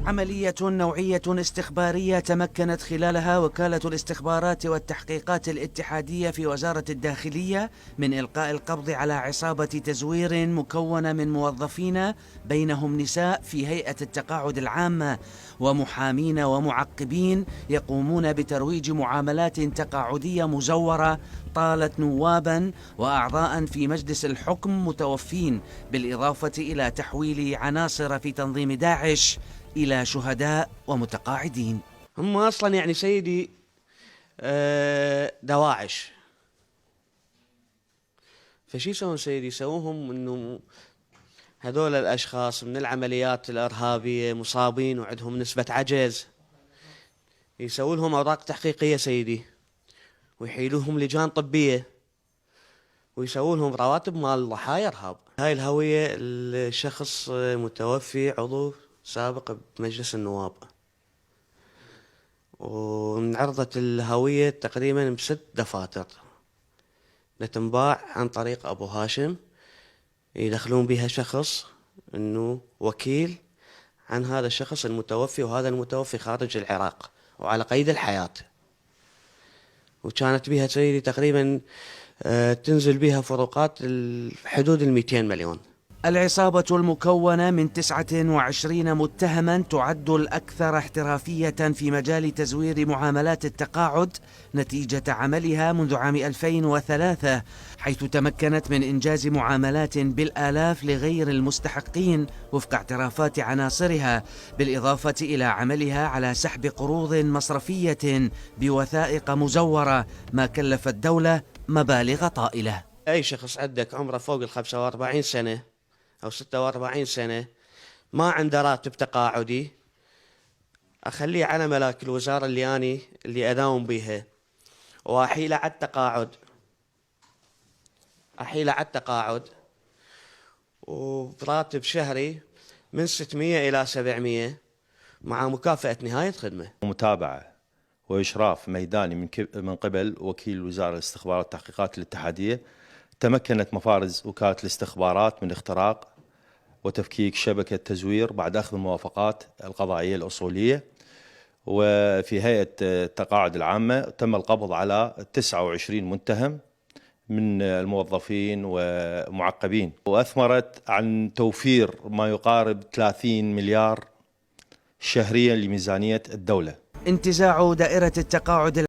عملية نوعية استخبارية تمكنت خلالها وكالة الاستخبارات والتحقيقات الاتحادية في وزارة الداخلية من إلقاء القبض على عصابة تزوير مكونة من موظفين بينهم نساء في هيئة التقاعد العامة ومحامين ومعقبين يقومون بترويج معاملات تقاعدية مزورة طالت نوابا وأعضاء في مجلس الحكم متوفين، بالإضافة إلى تحويل عناصر في تنظيم داعش إلى شهداء ومتقاعدين. هم أصلا يعني سيدي دواعش، فشي يسوون سيدي؟ يسووهم انه هذول الاشخاص من العمليات الارهابيه مصابين وعندهم نسبه عجز، يسوون لهم اوراق تحقيقيه سيدي، ويحيلوهم لجان طبيه، ويسوون لهم رواتب مال ضحايا ارهاب. هاي الهويه الشخص متوفي عضو سابق بمجلس النواب، وانعرضت الهويه تقريبا ب6 دفاتر لتنباع عن طريق ابو هاشم، يدخلون بها شخص انه وكيل عن هذا الشخص المتوفي، وهذا المتوفي خارج العراق وعلى قيد الحياة، وكانت بها سيدي تقريبا تنزل بها فروقات حدود 200 مليون. العصابة المكونة من 29 متهما تعد الأكثر احترافية في مجال تزوير معاملات التقاعد نتيجة عملها منذ عام 2003، حيث تمكنت من إنجاز معاملات بالآلاف لغير المستحقين وفق اعترافات عناصرها، بالإضافة إلى عملها على سحب قروض مصرفية بوثائق مزورة ما كلف الدولة مبالغ طائلة. أي شخص عندك عمره فوق 45 سنة أو 46 سنة ما عنده راتب تقاعدي، أخليه على ملاك الوزارة اللي أداوم بيها، وأحيله على التقاعد، وبراتب شهري من 600 إلى 700 مع مكافأة نهاية خدمة. متابعة وإشراف ميداني من قبل وكيل وزارة الاستخبارات والتحقيقات الاتحادية، تمكنت مفارز وكالة الاستخبارات من اختراق وتفكيك شبكة تزوير بعد أخذ الموافقات القضائية الأصولية. وفي هيئة التقاعد العامة تم القبض على 29 متهم من الموظفين ومعقبين، وأثمرت عن توفير ما يقارب 30 مليار شهريا لميزانية الدولة. انتزاع دائرة التقاعد